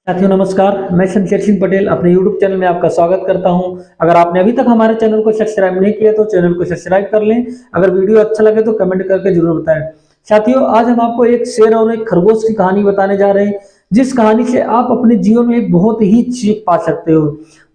साथियों नमस्कार, मैं शमशेर सिंह पटेल अपने YouTube चैनल में आपका स्वागत करता हूं। अगर आपने अभी तक हमारे चैनल को सब्सक्राइब नहीं किया तो चैनल को सब्सक्राइब कर लें। अगर वीडियो अच्छा लगे तो कमेंट करके जरूर बताएं। साथियों, आज हम आपको एक शेर और एक खरगोश की कहानी बताने जा रहे हैं, जिस कहानी से आप अपने जीवन में एक बहुत ही सीख पा सकते हो।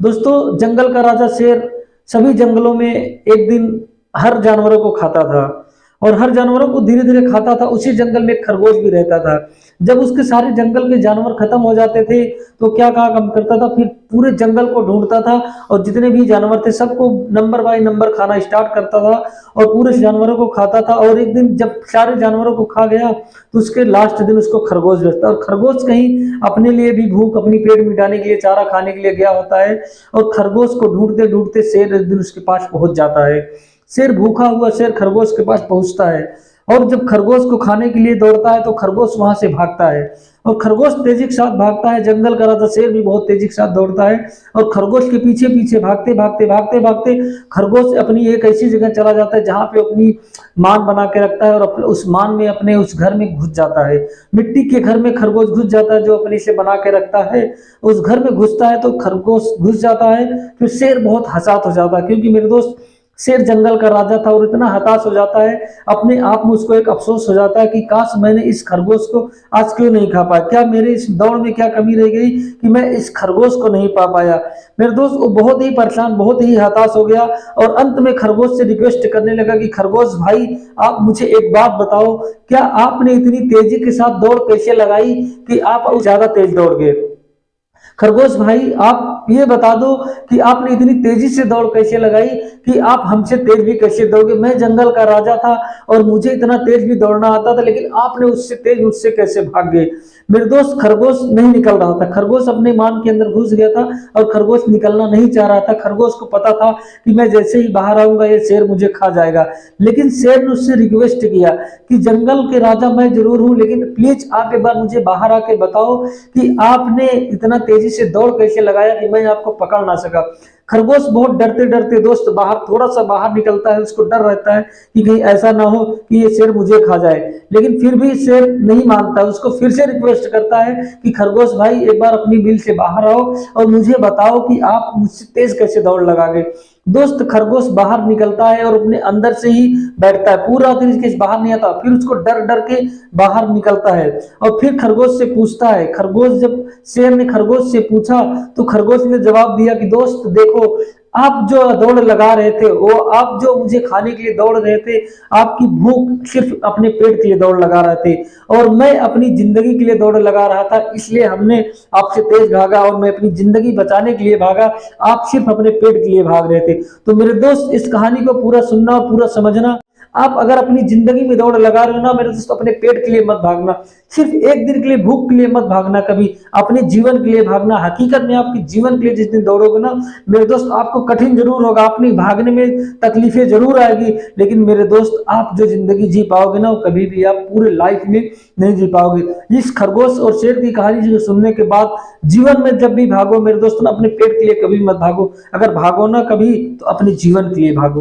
दोस्तों, जंगल का राजा शेर सभी जंगलों में एक दिन हर जानवरों को खाता था और हर जानवरों को धीरे धीरे खाता था। उसी जंगल में एक खरगोश भी रहता था। जब उसके सारे जंगल के जानवर खत्म हो जाते थे तो क्या काम करता था, फिर पूरे जंगल को ढूंढता था और जितने भी जानवर थे सबको नंबर बाय नंबर खाना स्टार्ट करता था और पूरे जानवरों को खाता था। और एक दिन जब सारे जानवरों को खा गया तो उसके लास्ट दिन उसको खरगोश बचता, और खरगोश कहीं अपने लिए भी भूख अपनी पेट मिटाने के लिए चारा खाने के लिए गया होता है और खरगोश को ढूंढते ढूंढते शेर एक दिन उसके पास पहुंच जाता है। शेर भूखा हुआ शेर खरगोश के पास पहुंचता है और जब खरगोश को खाने के लिए दौड़ता है तो खरगोश वहां से भागता है और खरगोश तेजी के साथ भागता है। जंगल का राजा शेर भी बहुत तेजी के साथ दौड़ता है और खरगोश के पीछे पीछे भागते भागते भागते भागते खरगोश अपनी एक ऐसी जगह चला जाता है जहां पे अपनी मान बना के रखता है और उस मान में अपने उस घर में घुस जाता है। मिट्टी के घर में खरगोश घुस जाता है जो अपने से बना के रखता है। उस घर में घुसता है तो खरगोश घुस जाता है। फिर शेर बहुत हताश हो जाता है, क्योंकि मेरे दोस्त शेर जंगल का राजा था और इतना हताश हो जाता है, अपने आप में उसको एक अफसोस हो जाता है कि काश मैंने इस खरगोश को आज क्यों नहीं खा पाया। क्या मेरे इस दौड़ में क्या कमी रह गई कि मैं इस खरगोश को नहीं पा पाया। मेरे दोस्त, वो बहुत ही परेशान बहुत ही हताश हो गया और अंत में खरगोश से रिक्वेस्ट करने लगा कि खरगोश भाई, आप मुझे एक बात बताओ, क्या आपने इतनी तेजी के साथ दौड़ कैसे लगाई कि आप ज्यादा तेज दौड़ गए। खरगोश भाई, आप ये बता दो कि आपने इतनी तेजी से दौड़ कैसे लगाई कि आप हमसे तेज भी कैसे दौड़ोगे। मैं जंगल का राजा था और मुझे इतना तेज भी दौड़ना आता था, लेकिन आपने उससे तेज मुझसे कैसे भाग गए। मेरे दोस्त, खरगोश नहीं निकल रहा था। खरगोश अपने मान के अंदर घुस गया था और खरगोश निकलना नहीं चाह रहा था। खरगोश को पता था कि मैं जैसे ही बाहर आऊंगा ये शेर मुझे खा जाएगा। लेकिन शेर ने उससे रिक्वेस्ट किया कि जंगल के राजा मैं जरूर हूं, लेकिन प्लीज आप एक बार मुझे बाहर आके बताओ कि आपने इतना तेजी से दौड़ कैसे लगाया कि मैं आपको पकड़ ना सका। खरगोश बहुत डरते डरते दोस्त बाहर थोड़ा सा बाहर निकलता है। उसको डर रहता है कि कहीं ऐसा ना हो कि ये शेर मुझे खा जाए, लेकिन फिर भी शेर नहीं मानता। उसको फिर से रिक्वेस्ट करता है कि खरगोश भाई, एक बार अपनी बिल से बाहर आओ और मुझे बताओ कि आप मुझसे तेज कैसे दौड़ लगागे। दोस्त, खरगोश बाहर निकलता है और अपने अंदर से ही बैठता है, पूरा तरीके से बाहर नहीं आता। फिर उसको डर डर के बाहर निकलता है और फिर खरगोश से पूछता है। खरगोश जब शेर ने खरगोश से पूछा तो खरगोश ने जवाब दिया कि दोस्त देखो, आप जो दौड़ लगा रहे थे, वो आप जो मुझे खाने के लिए दौड़ रहे थे, आपकी भूख सिर्फ अपने पेट के लिए दौड़ लगा रहे थे और मैं अपनी जिंदगी के लिए दौड़ लगा रहा था, इसलिए हमने आपसे तेज भागा और मैं अपनी जिंदगी बचाने के लिए भागा, आप सिर्फ अपने पेट के लिए भाग रहे थे। तो मेरे दोस्त, इस कहानी को पूरा सुनना और पूरा समझना। आप अगर अपनी जिंदगी में दौड़ लगा रहे हो ना मेरे दोस्त, अपने पेट के लिए मत भागना, सिर्फ एक दिन के लिए भूख के लिए मत भागना, कभी अपने जीवन के लिए भागना। हकीकत में आपके जीवन के लिए जिस दिन दौड़ोगे ना मेरे दोस्त, आपको कठिन जरूर होगा, अपनी भागने में तकलीफें जरूर आएगी, लेकिन मेरे दोस्त आप जो जिंदगी जी पाओगे ना वो कभी भी आप पूरे लाइफ में नहीं जी पाओगे। इस खरगोश और शेर की कहानी सुनने के बाद जीवन में जब भी भागो मेरे दोस्त ना, अपने पेट के लिए कभी मत भागो। अगर भागो ना कभी तो अपने जीवन के लिए भागो।